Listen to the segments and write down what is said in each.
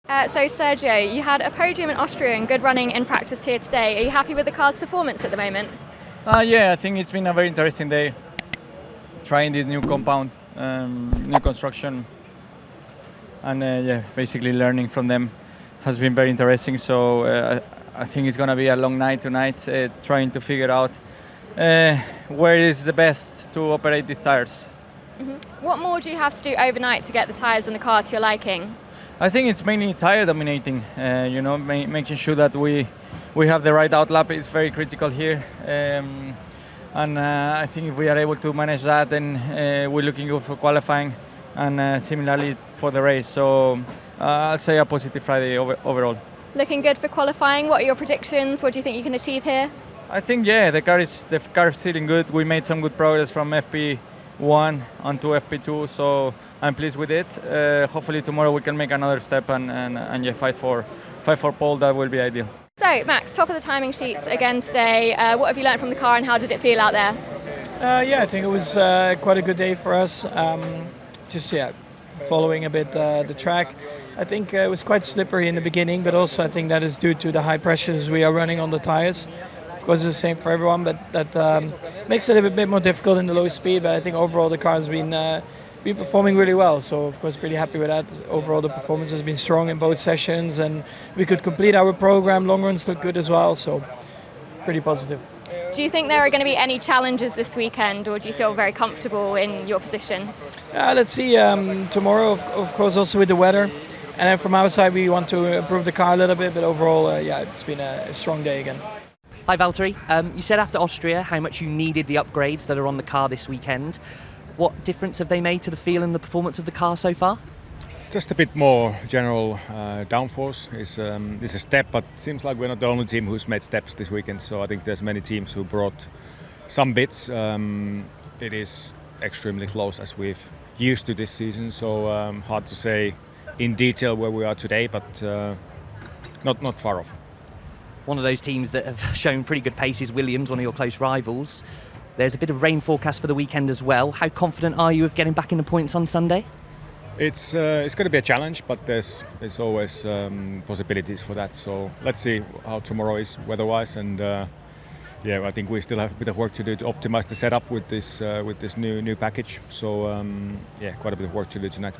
So Sergio, you had a podium in Austria and good running in practice here today. Are you happy with the car's performance at the moment? Yeah, I think it's been a very interesting day. Trying this new compound, new construction, and basically learning from them has been very interesting. So I think it's going to be a long night tonight, trying to figure out where is the best to operate these tires. What more do you have to do overnight to get the tyres in the car to your liking? I think it's mainly tire dominating. Making sure that we have the right outlap is very critical here. And I think if we are able to manage that, then we're looking good for qualifying and similarly for the race. So I'll say a positive Friday overall. Looking good for qualifying. What are your predictions? What do you think you can achieve here? I think the car is feeling good. We made some good progress from FP1 onto FP2, so I'm pleased with it. Hopefully tomorrow we can make another step and fight for pole. That will be ideal. So Max, top of the timing sheets again today. What have you learned from the car and how did it feel out there? I think it was quite a good day for us. Following a bit the track. I think it was quite slippery in the beginning, but also I think that is due to the high pressures we are running on the tires. Of course, it's the same for everyone, but that makes it a bit more difficult in the low speed. But I think overall the car has been performing really well. So of course, pretty happy with that. Overall, the performance has been strong in both sessions, and we could complete our program. Long runs look good as well, so pretty positive. Do you think there are going to be any challenges this weekend, or do you feel very comfortable in your position? Let's see. Tomorrow, of course, also with the weather. And then from our side, we want to improve the car a little bit, but overall, it's been a strong day again. Hi Valtteri, you said after Austria how much you needed the upgrades that are on the car this weekend. What difference have they made to the feel and the performance of the car so far? Just a bit more general downforce is a step, but it seems like we're not the only team who's made steps this weekend, so I think there's many teams who brought some bits. It is extremely close as we've used to this season, so hard to say in detail where we are today, but not far off. One of those teams that have shown pretty good pace is Williams, one of your close rivals. There's a bit of rain forecast for the weekend as well. How confident are you of getting back in the points on Sunday? It's going to be a challenge, but there's always possibilities for that. So let's see how tomorrow is weather-wise, and I think we still have a bit of work to do to optimize the setup with this new package. So quite a bit of work to do tonight.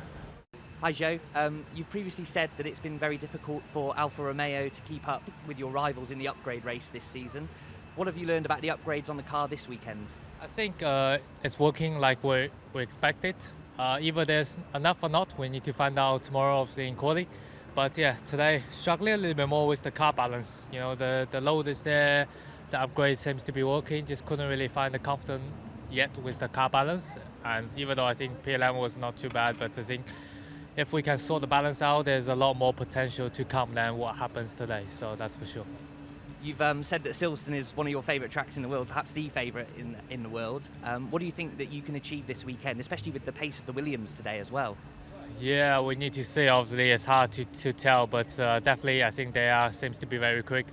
Hi Joe, you've previously said that it's been very difficult for Alfa Romeo to keep up with your rivals in the upgrade race this season. What have you learned about the upgrades on the car this weekend? I think it's working like we expected. Either there's enough or not, we need to find out tomorrow in quali. But today struggling a little bit more with the car balance. You know, the load is there, the upgrade seems to be working, just couldn't really find the confidence yet with the car balance. And even though I think PLM was not too bad, but I think if we can sort the balance out, there's a lot more potential to come than what happens today, so that's for sure. You've said that Silverstone is one of your favourite tracks in the world, perhaps the favourite in the world. What do you think that you can achieve this weekend, especially with the pace of the Williams today as well? Yeah, we need to see. Obviously, it's hard to tell, but definitely I think they seems to be very quick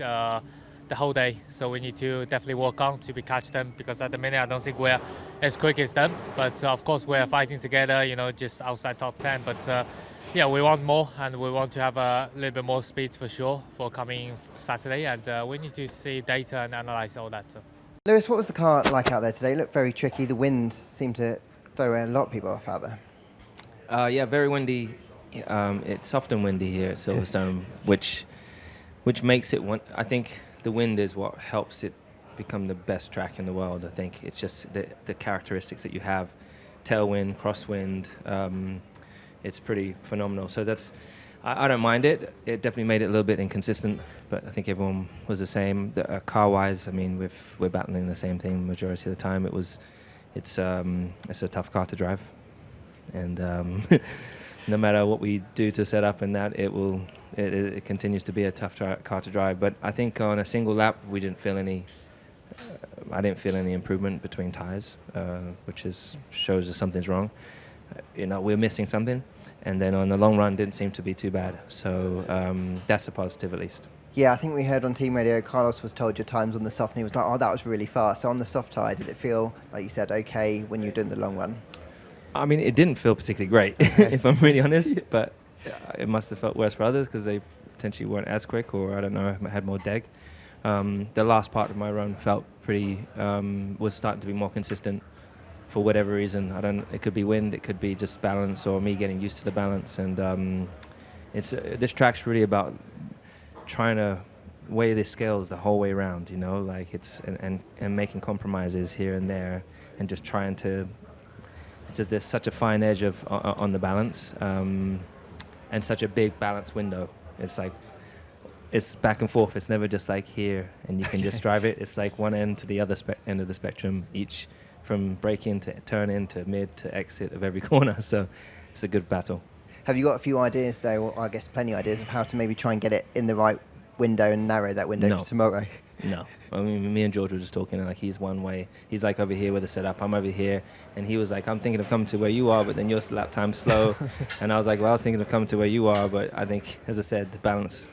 the whole day. So we need to definitely work on to catch them, because at the minute I don't think we're as quick as them. But of course we're fighting together, just outside top 10. But we want more, and we want to have a little bit more speed for sure for coming Saturday, and we need to see data and analyse all that. So. Lewis, what was the car like out there today? It looked very tricky. The wind seemed to throw a lot of people off out there. Very windy. It's soft and windy here at Silverstone, which makes it I think the wind is what helps it become the best track in the world. I think it's just the characteristics that you have, tailwind, crosswind. It's pretty phenomenal. So I don't mind it. It definitely made it a little bit inconsistent, but I think everyone was the same. Car-wise, I mean, we're battling the same thing majority of the time. It's a tough car to drive, and no matter what we do to set up and that, it continues to be a tough car to drive. But I think on a single lap, we didn't feel any. I didn't feel any improvement between tyres, which shows that something's wrong. We're missing something. And then on the long run, didn't seem to be too bad. So that's a positive at least. Yeah, I think we heard on team radio, Carlos was told your times on the soft, and he was like, oh, that was really fast. So on the soft tire, did it feel, like you said, okay when you're doing the long run? I mean, it didn't feel particularly great, if I'm really honest. But it must have felt worse for others because they potentially weren't as quick, or I don't know, had more deg. The last part of my run felt pretty was starting to be more consistent for whatever reason. It could be wind, it could be just balance, or me getting used to the balance. And this track's really about trying to weigh the scales the whole way around, you know, like and making compromises here and there, and just trying to. There's such a fine edge on the balance, and such a big balance window. It's like it's back and forth. It's never just like here and you can just drive it. It's like one end to the other end of the spectrum, each from brake in to turn in to mid to exit of every corner. So it's a good battle. Have you got a few ideas though, or I guess plenty of ideas of how to maybe try and get it in the right window and narrow that window for tomorrow? No. I mean, me and George were just talking, and like he's one way. He's like over here with the setup. I'm over here, and he was like, "I'm thinking of coming to where you are, but then your lap time's slow." And I was like, "Well, I was thinking of coming to where you are, but I think, as I said, the balance.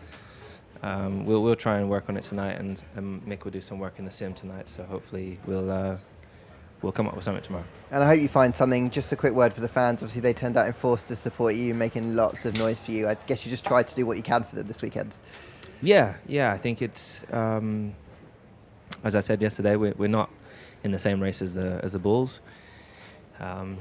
We'll try and work on it tonight, and Mick will do some work in the sim tonight. So hopefully we'll come up with something tomorrow." And I hope you find something. Just a quick word for the fans. Obviously, they turned out in force to support you, making lots of noise for you. I guess you just tried to do what you can for them this weekend. Yeah. I think it's. As I said yesterday, we're not in the same race as the Bulls.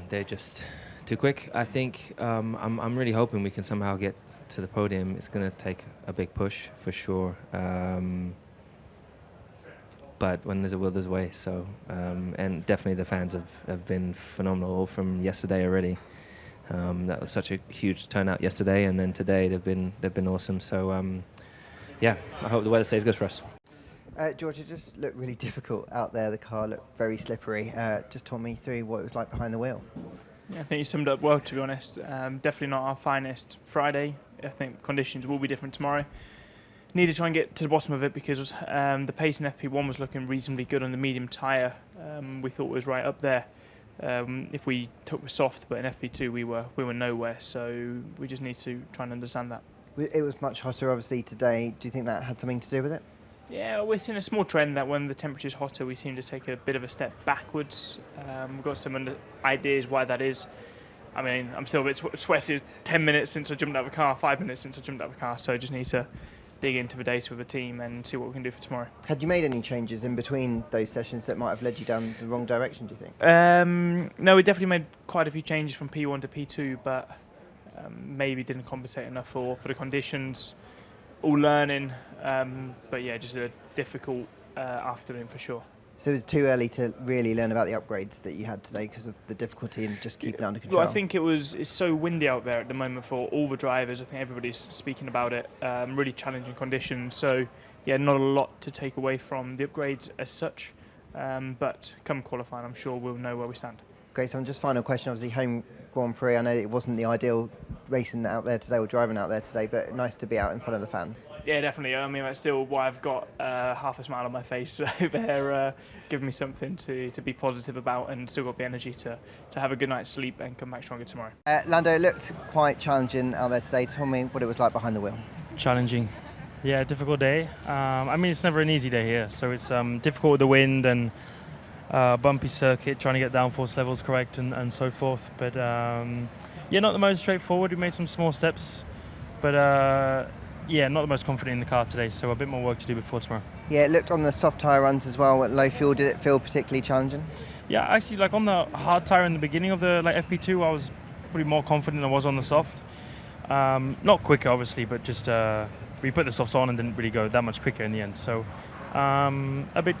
They're just too quick. I think I'm really hoping we can somehow get to the podium. It's going to take a big push for sure. But when there's a will, there's a way. So and definitely the fans have been phenomenal from yesterday already. That was such a huge turnout yesterday, and then today they've been awesome. So yeah, I hope the weather stays good for us. George, it just looked really difficult out there. The car looked very slippery. Just talk me through what it was like behind the wheel. Yeah, I think you summed up well, to be honest. Definitely not our finest Friday. I think conditions will be different tomorrow. Need to try and get to the bottom of it because the pace in FP1 was looking reasonably good on the medium tyre. We thought it was right up there. If we took the soft, but in FP2 we were nowhere. So we just need to try and understand that. It was much hotter, obviously, today. Do you think that had something to do with it? Yeah, we're seeing a small trend that when the temperature's hotter, we seem to take a bit of a step backwards. We've got some ideas why that is. I mean, I'm still a bit sweaty. 10 minutes since I jumped out of the car, 5 minutes since I jumped out of the car, so just need to dig into the data with the team and see what we can do for tomorrow. Had you made any changes in between those sessions that might have led you down the wrong direction, do you think? No, we definitely made quite a few changes from P1 to P2, but maybe didn't compensate enough for the conditions. All learning, but yeah, just a difficult afternoon for sure. So it was too early to really learn about the upgrades that you had today because of the difficulty in just keeping it under control? Well, I think it's so windy out there at the moment for all the drivers. I think everybody's speaking about it. Really challenging conditions. So yeah, not a lot to take away from the upgrades as such. But come qualifying, I'm sure we'll know where we stand. Great, so just final question, obviously home Grand Prix. I know it wasn't the ideal racing out there today or driving out there today, but nice to be out in front of the fans. Yeah, definitely. I mean, that's still why I've got half a smile on my face. So they're giving me something to be positive about, and still got the energy to have a good night's sleep and come back stronger tomorrow. Lando, it looked quite challenging out there today. Tell me what it was like behind the wheel. Challenging. Yeah, difficult day. I mean, it's never an easy day here, so it's difficult with the wind and bumpy circuit, trying to get downforce levels correct and so forth. But yeah, not the most straightforward. We made some small steps, but yeah, not the most confident in the car today, so a bit more work to do before tomorrow. Yeah, it looked on the soft tyre runs as well at low fuel. Did it feel particularly challenging? Yeah, actually, like on the hard tyre in the beginning of the FP2, I was probably more confident than I was on the soft. Not quicker, obviously, but just we put the softs on and didn't really go that much quicker in the end. So a bit,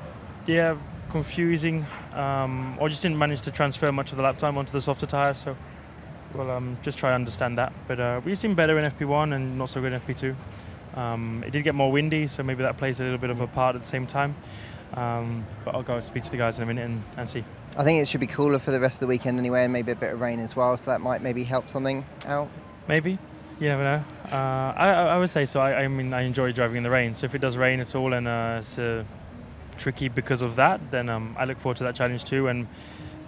yeah, confusing, or just didn't manage to transfer much of the lap time onto the softer tyre. So we'll just try to understand that. But we seem better in FP1 and not so good in FP2. It did get more windy, so maybe that plays a little bit of a part at the same time. But I'll go and speak to the guys in a minute and see. I think it should be cooler for the rest of the weekend anyway, and maybe a bit of rain as well, so that might maybe help something out. Maybe. You never know. I would say so. I mean, I enjoy driving in the rain, so if it does rain at all and it's tricky because of that, then I look forward to that challenge too, and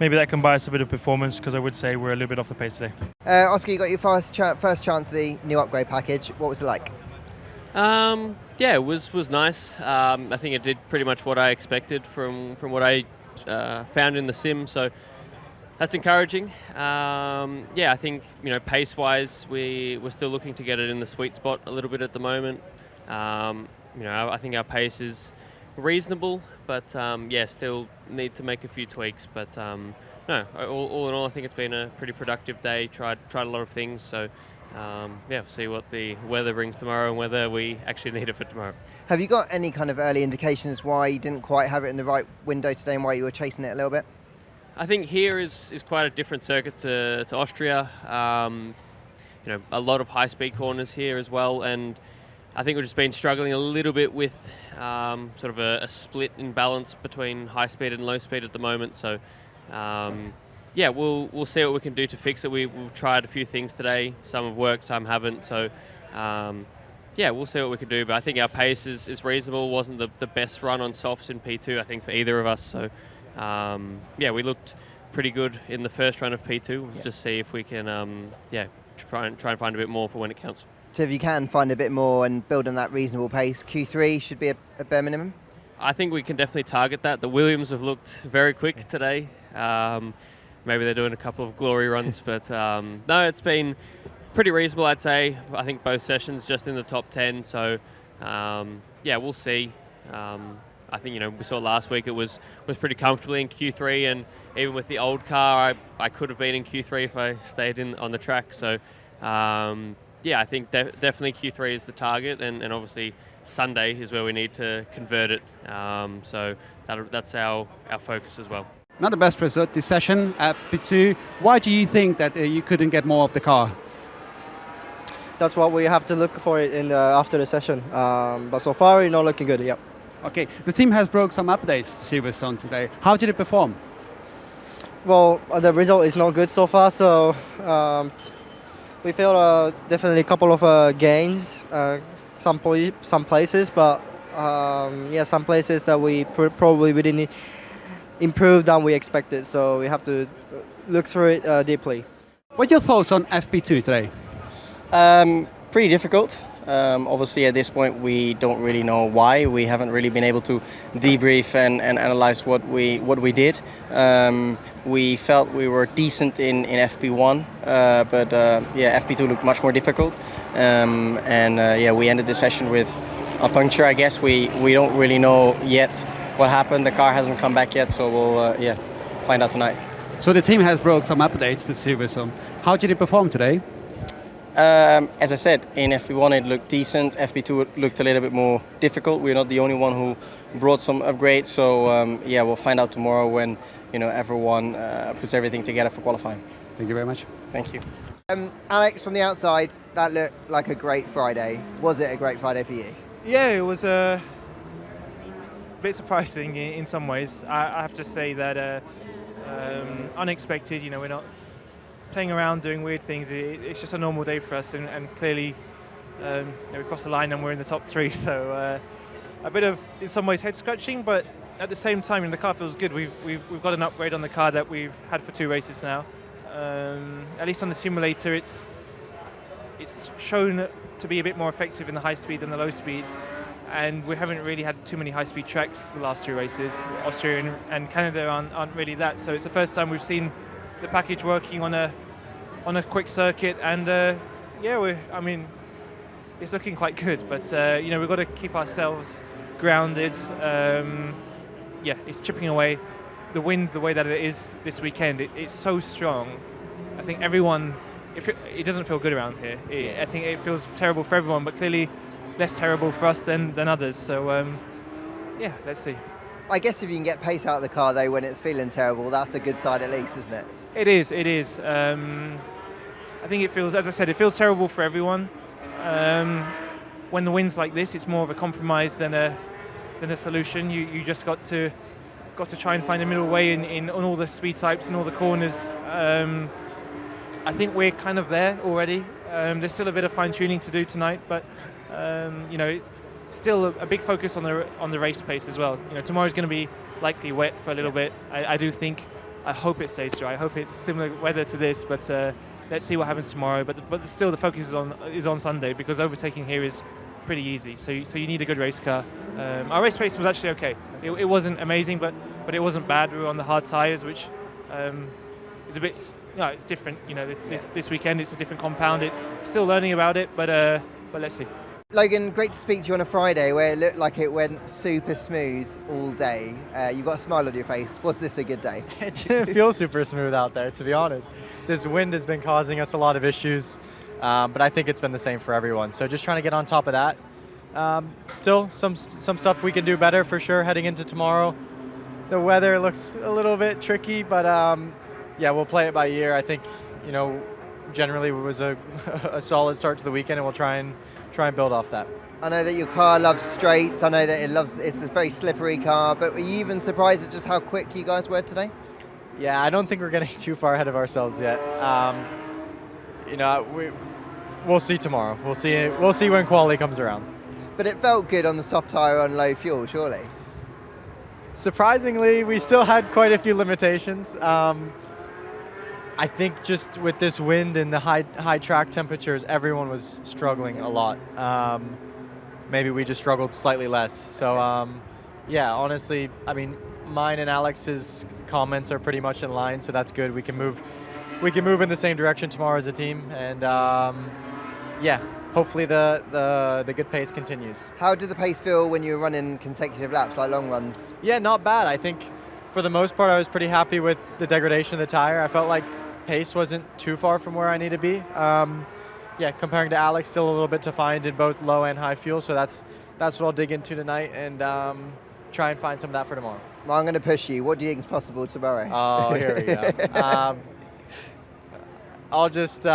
maybe that can buy us a bit of performance, because I would say we're a little bit off the pace today. Oscar, you got your first chance of the new upgrade package. What was it like? Yeah, it was nice. I think it did pretty much what I expected from what I found in the sim. So that's encouraging. Yeah, I think pace-wise, we're still looking to get it in the sweet spot a little bit at the moment. I think our pace is reasonable, but yeah, still need to make a few tweaks. But no, all in all, I think it's been a pretty productive day. Tried a lot of things. So yeah, we'll see what the weather brings tomorrow and whether we actually need it for tomorrow. Have you got any kind of early indications why you didn't quite have it in the right window today and why you were chasing it a little bit? I think here is quite a different circuit to Austria. A lot of high-speed corners here as well, and I think we've just been struggling a little bit with sort of a split in balance between high speed and low speed at the moment. So yeah, we'll see what we can do to fix it. We've tried a few things today. Some have worked, some haven't. So yeah, we'll see what we can do. But I think our pace is reasonable. Wasn't the best run on softs in P2, I think, for either of us. So yeah, we looked pretty good in the first run of P2. We'll just see if we can try and find a bit more for when it counts. So if you can find a bit more and build on that reasonable pace, Q3 should be a bare minimum? I think we can definitely target that. The Williams have looked very quick today. Maybe they're doing a couple of glory runs, but no, it's been pretty reasonable, I'd say. I think both sessions just in the top 10. So yeah, we'll see. I think we saw last week it was pretty comfortably in Q3, and even with the old car, I could have been in Q3 if I stayed on the track. So yeah, I think definitely Q3 is the target, and obviously Sunday is where we need to convert it. So that's our focus as well. Not the best result this session at P2. Why do you think that you couldn't get more of the car? That's what we have to look for after the session. But so far, we're not looking good. Yep. Okay, the team has broke some updates to Silverstone today. How did it perform? Well, the result is not good so far, so we feel definitely a couple of gains, some places, but yeah, some places that we probably didn't improve than we expected. So we have to look through it deeply. What are your thoughts on FP2 today? Pretty difficult. Obviously, at this point, we don't really know why. We haven't really been able to debrief and analyze what we did. We felt we were decent in FP1, but yeah, FP2 looked much more difficult. Yeah, we ended the session with a puncture. I guess we don't really know yet what happened. The car hasn't come back yet, so we'll yeah, find out tonight. So the team has brought some updates to Silverstone. How did it perform today? As I said, in FP1 it looked decent. FP2 looked a little bit more difficult. We're not the only one who brought some upgrades, so yeah, we'll find out tomorrow when everyone puts everything together for qualifying. Thank you very much. Thank you. Alex, from the outside, that looked like a great Friday. Was it a great Friday for you? Yeah, it was a bit surprising in some ways. I have to say that unexpected. We're not playing around doing weird things. It's just a normal day for us, and clearly we crossed the line and we're in the top 3, so a bit of, in some ways, head scratching, but at the same time the car feels good. We've got an upgrade on the car that we've had for 2 races now. At least on the simulator it's shown to be a bit more effective in the high speed than the low speed, and we haven't really had too many high speed tracks the last 2 races. Austria and Canada aren't really that, so it's the first time we've seen the package working on a quick circuit, and yeah, it's looking quite good, but we've got to keep ourselves grounded. Yeah, it's chipping away. The wind, the way that it is this weekend, it's so strong. I think everyone, it doesn't feel good around here. I think it feels terrible for everyone, but clearly less terrible for us than others. So yeah, let's see. I guess if you can get pace out of the car though when it's feeling terrible, that's a good side at least, isn't it? It is. I think it feels, as I said, it feels terrible for everyone. When the wind's like this, it's more of a compromise than a solution. You just got to try and find a middle way on all the speed types and all the corners. I think we're kind of there already. There's still a bit of fine tuning to do tonight, but still a big focus on the race pace as well. Tomorrow's going to be likely wet for a little bit. I hope it stays dry. I hope it's similar weather to this, but let's see what happens tomorrow. But still, the focus is on Sunday, because overtaking here is pretty easy. So you need a good race car. Our race pace was actually okay. It wasn't amazing, but it wasn't bad. We were on the hard tyres, which is a bit, it's different. This weekend it's a different compound. It's still learning about it, but let's see. Logan, great to speak to you on a Friday where it looked like it went super smooth all day. You got a smile on your face. Was this a good day? It didn't feel super smooth out there, to be honest. This wind has been causing us a lot of issues, but I think it's been the same for everyone. So just trying to get on top of that. Still, some stuff we can do better for sure heading into tomorrow. The weather looks a little bit tricky, but yeah, we'll play it by ear. I think, generally it was a solid start to the weekend, and we'll try and build off that. I know that your car loves straights. I know that it's a very slippery car, but were you even surprised at just how quick you guys were today? Yeah, I don't think we're getting too far ahead of ourselves yet. We'll see tomorrow. We'll see when quali comes around. But it felt good on the soft tyre on low fuel, surely? Surprisingly, we still had quite a few limitations. I think just with this wind and the high track temperatures, everyone was struggling a lot. Maybe we just struggled slightly less. So yeah, honestly, I mean, mine and Alex's comments are pretty much in line, so that's good. We can move in the same direction tomorrow as a team, and yeah, hopefully the good pace continues. How did the pace feel when you were running consecutive laps, like long runs? Yeah, not bad. I think for the most part, I was pretty happy with the degradation of the tire. I felt like pace wasn't too far from where I need to be. Yeah, comparing to Alex, still a little bit to find in both low and high fuel, so that's what I'll dig into tonight and try and find some of that for tomorrow. Well, I'm going to push you. What do you think is possible tomorrow? Oh, here we go. I'll just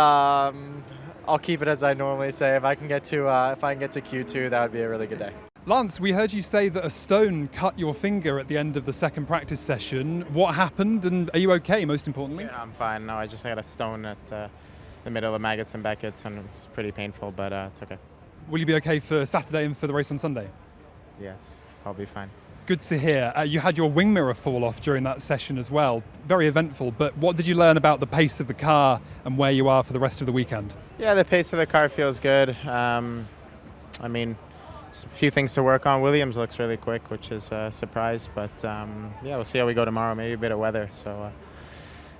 I'll keep it as I normally say. If I can get to Q2, that would be a really good day. Lance, we heard you say that a stone cut your finger at the end of the second practice session. What happened, and are you okay, most importantly? Yeah, I'm fine. No, I just had a stone at the middle of Maggots and Beckett's, and it's pretty painful, but it's okay. Will you be okay for Saturday and for the race on Sunday? Yes, I'll be fine. Good to hear. You had your wing mirror fall off during that session as well. Very eventful, but what did you learn about the pace of the car and where you are for the rest of the weekend? Yeah, the pace of the car feels good. I mean, a few things to work on. Williams looks really quick, which is a surprise, but yeah, we'll see how we go tomorrow. Maybe a bit of weather, so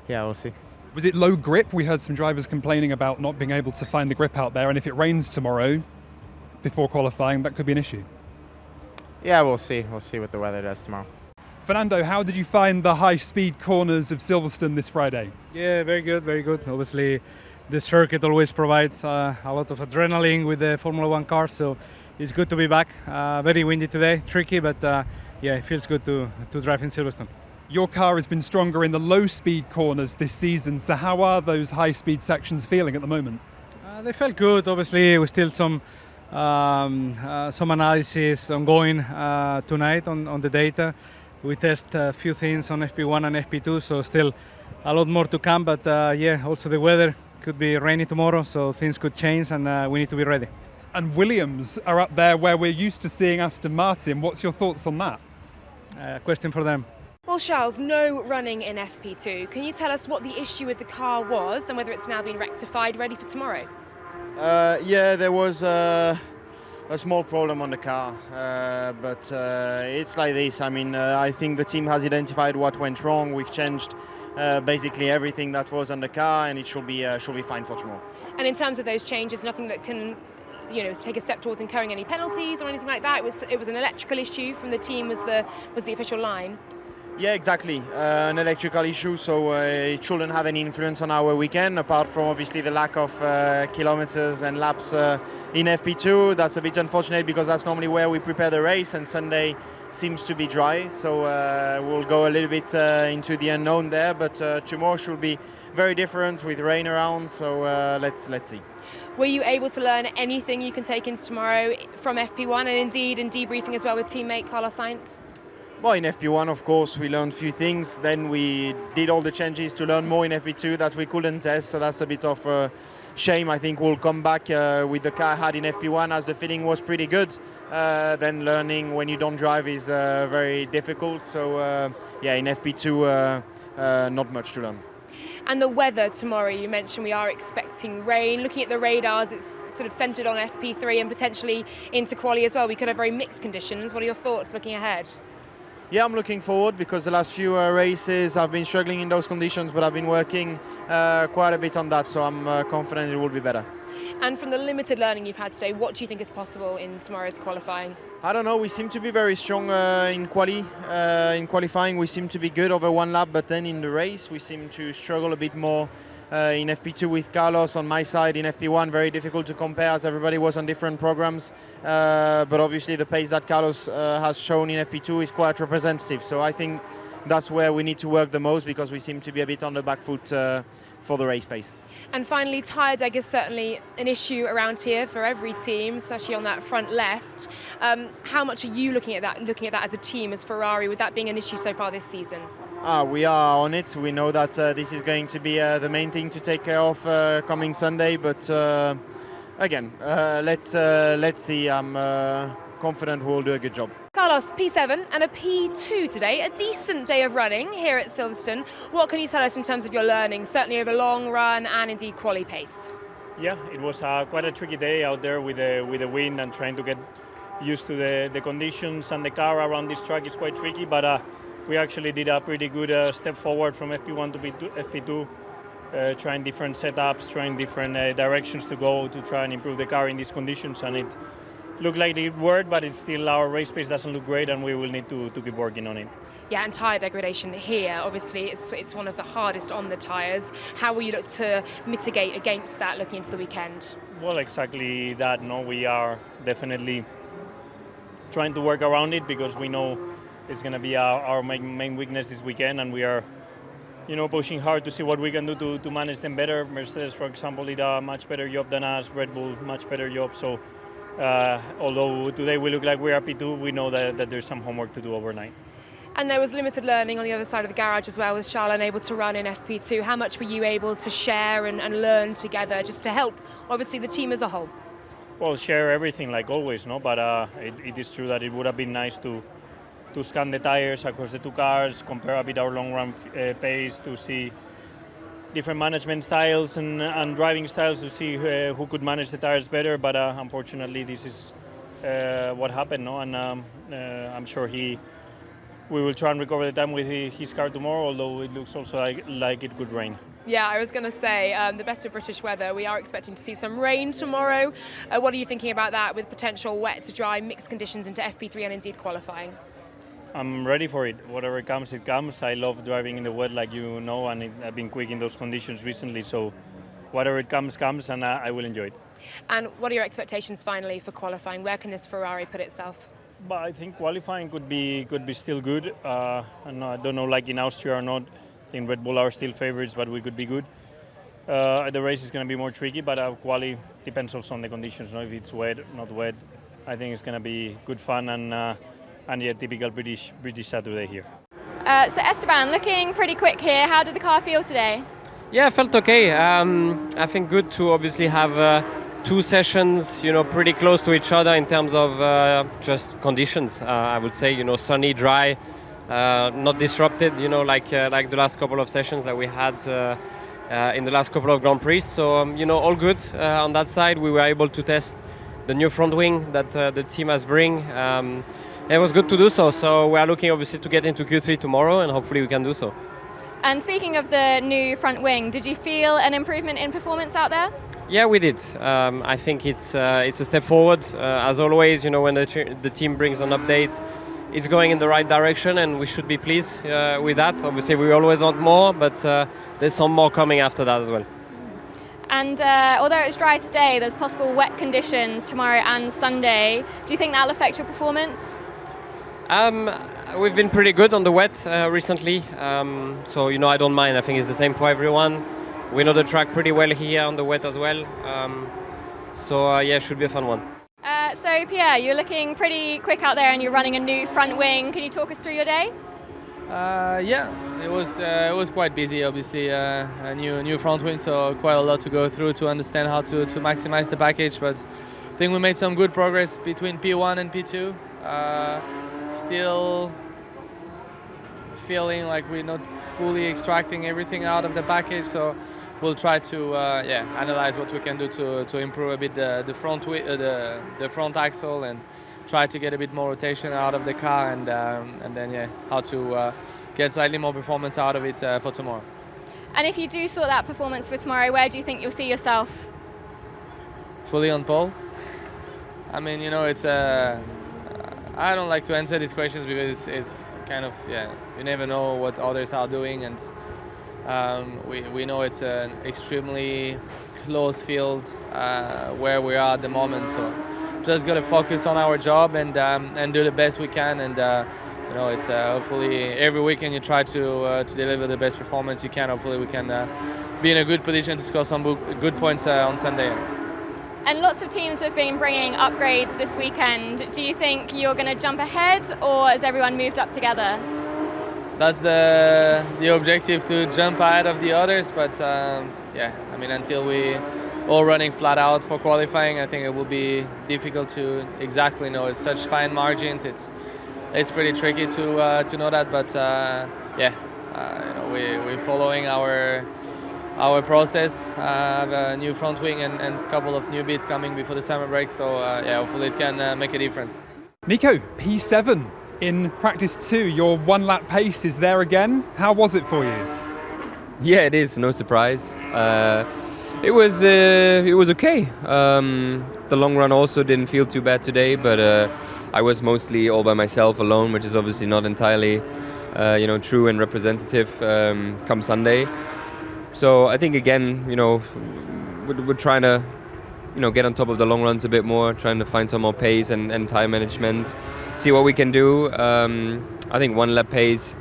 yeah, we'll see. Was it low grip? We heard some drivers complaining about not being able to find the grip out there, and if it rains tomorrow before qualifying, that could be an issue. Yeah, we'll see. We'll see what the weather does tomorrow. Fernando, how did you find the high-speed corners of Silverstone this Friday? Yeah, very good, very good. Obviously, the circuit always provides a lot of adrenaline with the Formula One cars, so it's good to be back. Very windy today, tricky, but yeah, it feels good to drive in Silverstone. Your car has been stronger in the low-speed corners this season, so how are those high-speed sections feeling at the moment? They felt good. Obviously, we still some analysis ongoing tonight on the data. We test a few things on FP1 and FP2, so still a lot more to come, but yeah, also the weather could be rainy tomorrow, so things could change, and we need to be ready. And Williams are up there where we're used to seeing Aston Martin. What's your thoughts on that? Question for them. Well, Charles, no running in FP2. Can you tell us what the issue with the car was and whether it's now been rectified, ready for tomorrow? Yeah, there was a small problem on the car, but it's like this. I mean, I think the team has identified what went wrong. We've changed basically everything that was on the car, and it should be fine for tomorrow. And in terms of those changes, nothing that can, take a step towards incurring any penalties or anything like that. It was an electrical issue from the team. Was the official line? Yeah, exactly. An electrical issue, so it shouldn't have any influence on our weekend, apart from obviously the lack of kilometers and laps in FP2. That's a bit unfortunate because that's normally where we prepare the race, and Sunday seems to be dry, so we'll go a little bit into the unknown there, but tomorrow should be very different with rain around, so let's see. Were you able to learn anything you can take into tomorrow from FP1 and indeed in debriefing as well with teammate Carlos Sainz? Well, in FP1, of course, we learned a few things. Then we did all the changes to learn more in FP2 that we couldn't test, so that's a bit of a shame. I think we'll come back with the car I had in FP1 as the feeling was pretty good. Then learning when you don't drive is very difficult. So, yeah, in FP2, not much to learn. And the weather tomorrow, you mentioned we are expecting rain. Looking at the radars, it's sort of centred on FP3 and potentially into quali as well. We could have very mixed conditions. What are your thoughts looking ahead? Yeah, I'm looking forward because the last few races I've been struggling in those conditions, but I've been working quite a bit on that, so I'm confident it will be better. And from the limited learning you've had today, what do you think is possible in tomorrow's qualifying? I don't know, we seem to be very strong in qualifying. We seem to be good over one lap, but then in the race we seem to struggle a bit more. In FP2 with Carlos on my side, in FP1 very difficult to compare as everybody was on different programs, but obviously the pace that Carlos has shown in FP2 is quite representative, so I think that's where we need to work the most because we seem to be a bit on the back foot for the race pace. And finally, tyre deg is certainly an issue around here for every team, especially on that front left. How much are you looking at that as a team, as Ferrari, with that being an issue so far this season? We are on it. We know that this is going to be the main thing to take care of coming Sunday. But again, let's see. I'm confident we'll do a good job. Carlos, P7 and a P2 today. A decent day of running here at Silverstone. What can you tell us in terms of your learning, certainly over long run and indeed quali pace? Yeah, it was quite a tricky day out there with the wind and trying to get used to the conditions, and the car around this track is quite tricky, but we actually did a pretty good step forward from FP1 to FP2, trying different setups, trying different directions to go to try and improve the car in these conditions, and it looked like it worked, but it's still our race pace doesn't look great, and we will need to keep working on it. Yeah, and tyre degradation here, obviously it's one of the hardest on the tyres. How will you look to mitigate against that looking into the weekend? Well, exactly that. No, we are definitely trying to work around it because we know it's going to be our main weakness this weekend, and we are, pushing hard to see what we can do to manage them better. Mercedes, for example, did a much better job than us. Red Bull, much better job. So, although today we look like we are P2, we know that there's some homework to do overnight. And there was limited learning on the other side of the garage as well, with Charles unable to run in FP2. How much were you able to share and learn together just to help, obviously, the team as a whole? Well, share everything like always, no? But it is true that it would have been nice to scan the tires across the two cars, compare a bit our long run pace, to see different management styles and driving styles, to see who could manage the tires better. But unfortunately, this is what happened, no? And I'm sure we will try and recover the time with his car tomorrow, although it looks also like it could rain. Yeah, I was going to say, the best of British weather. We are expecting to see some rain tomorrow. What are you thinking about that with potential wet to dry mixed conditions into FP3 and indeed qualifying? I'm ready for it. Whatever comes, it comes. I love driving in the wet, like you know, and I've been quick in those conditions recently. So whatever it comes, and I will enjoy it. And what are your expectations finally for qualifying? Where can this Ferrari put itself? But I think qualifying could be still good. And I don't know, like in Austria or not. I think Red Bull are still favorites, but we could be good. The race is going to be more tricky, but quali depends also on the conditions. If it's wet, not wet, I think it's going to be good fun and yeah, typical British Saturday here. So Esteban, looking pretty quick here. How did the car feel today? Yeah, I felt okay. I think good to obviously have two sessions, pretty close to each other in terms of just conditions. I would say, sunny, dry, not disrupted, like the last couple of sessions that we had in the last couple of Grand Prix. So, all good on that side. We were able to test the new front wing that the team has bring. It was good to do so. So we are looking obviously to get into Q3 tomorrow, and hopefully we can do so. And speaking of the new front wing, did you feel an improvement in performance out there? Yeah, we did. I think it's a step forward. As always, when the team brings an update, it's going in the right direction, and we should be pleased with that. Obviously, we always want more, but there's some more coming after that as well. And although it's dry today, there's possible wet conditions tomorrow and Sunday. Do you think that'll affect your performance? We've been pretty good on the wet recently, so I don't mind. I think it's the same for everyone. We know the track pretty well here on the wet as well, so yeah, it should be a fun one. So Pierre, you're looking pretty quick out there, and you're running a new front wing. Can you talk us through your day? Yeah, it was quite busy. Obviously, a new front wing, so quite a lot to go through to understand how to maximize the package. But I think we made some good progress between P1 and P2. Still feeling like we're not fully extracting everything out of the package, so we'll try to analyze what we can do to improve a bit the front axle and try to get a bit more rotation out of the car and then how to get slightly more performance out of it for tomorrow. And if you do sort that performance for tomorrow, where do you think you'll see yourself? Fully on pole. I mean, it's I don't like to answer these questions because it's kind of, you never know what others are doing, and we know it's an extremely close field where we are at the moment, so just got to focus on our job and do the best we can, and it's hopefully every weekend you try to deliver the best performance you can. Hopefully we can be in a good position to score some good points on Sunday. And lots of teams have been bringing upgrades this weekend. Do you think you're going to jump ahead, or has everyone moved up together? That's the objective, to jump ahead of the others, but I mean, until we all running flat out for qualifying, I think it will be difficult to exactly know. It's such fine margins. It's pretty tricky to know that, but we're following our process. Have a new front wing and a couple of new bits coming before the summer break, so hopefully it can make a difference. Nico, P7 in practice 2, your 1 lap pace is there again. How was it for you? Yeah, it is, no surprise. It was okay. The long run also didn't feel too bad today, but I was mostly all by myself alone, which is obviously not entirely true and representative come Sunday. So I think again, we're trying to get on top of the long runs a bit more, trying to find some more pace and time management, see what we can do. I think 1 lap pace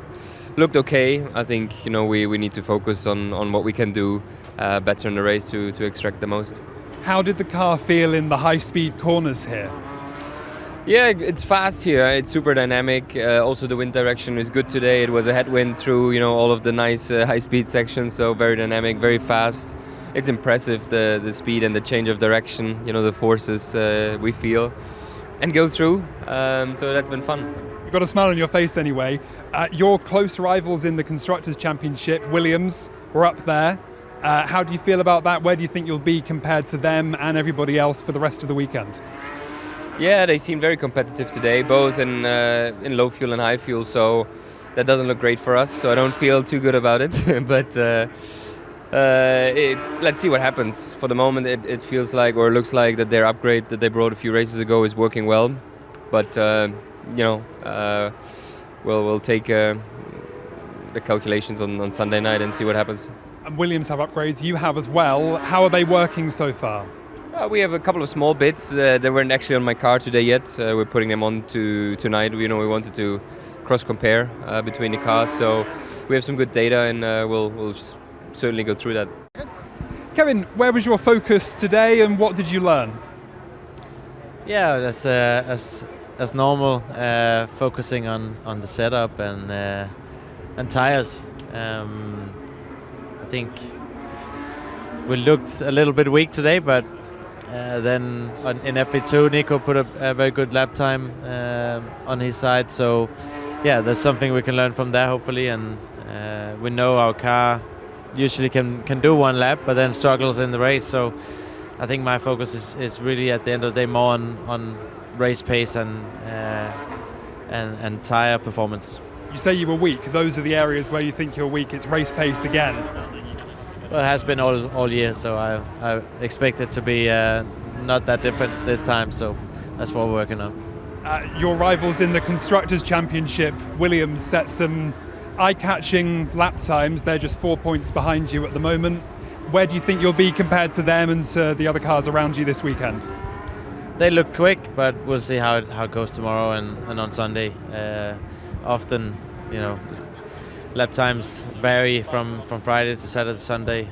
looked okay. I think we need to focus on what we can do better in the race to extract the most. How did the car feel in the high-speed corners here? Yeah, it's fast here. It's super dynamic. Also, the wind direction is good today. It was a headwind through all of the nice high-speed sections, so very dynamic, very fast. It's impressive, the speed and the change of direction. The forces we feel and go through. So that's been fun. You've got a smile on your face anyway. Your close rivals in the Constructors' Championship, Williams, were up there. How do you feel about that? Where do you think you'll be compared to them and everybody else for the rest of the weekend? Yeah, they seem very competitive today, both in low fuel and high fuel, so that doesn't look great for us, so I don't feel too good about it. But let's see what happens. For the moment, it feels like, or looks like, that their upgrade that they brought a few races ago is working well. But, we'll take the calculations on Sunday night and see what happens. And Williams have upgrades, you have as well. How are they working so far? We have a couple of small bits. They weren't actually on my car today yet. We're putting them on tonight. We wanted to cross-compare between the cars, so we have some good data, and we'll certainly go through that. Kevin, where was your focus today, and what did you learn? Yeah, as normal, focusing on the setup and tires. I think we looked a little bit weak today, but then in FP2, Nico put a very good lap time on his side. So, yeah, there's something we can learn from there, hopefully. And we know our car usually can do 1 lap, but then struggles in the race. So, I think my focus is really at the end of the day more on race pace and tire performance. You say you were weak. Those are the areas where you think you're weak. It's race pace again. Well, it has been all year, so I expect it to be not that different this time, so that's what we're working on. Your rivals in the Constructors' Championship, Williams, set some eye-catching lap times. They're just 4 points behind you at the moment. Where do you think you'll be compared to them and to the other cars around you this weekend? They look quick, but we'll see how it goes tomorrow and on Sunday. Often, lap times vary from Friday to Saturday to Sunday,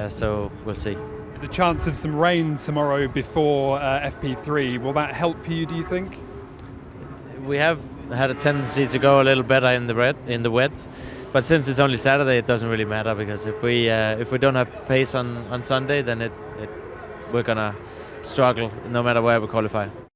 so we'll see. There's a chance of some rain tomorrow before FP3. Will that help you, do you think? We have had a tendency to go a little better in the wet, but since it's only Saturday, it doesn't really matter, because if we don't have pace on Sunday, then we're gonna struggle no matter where we qualify.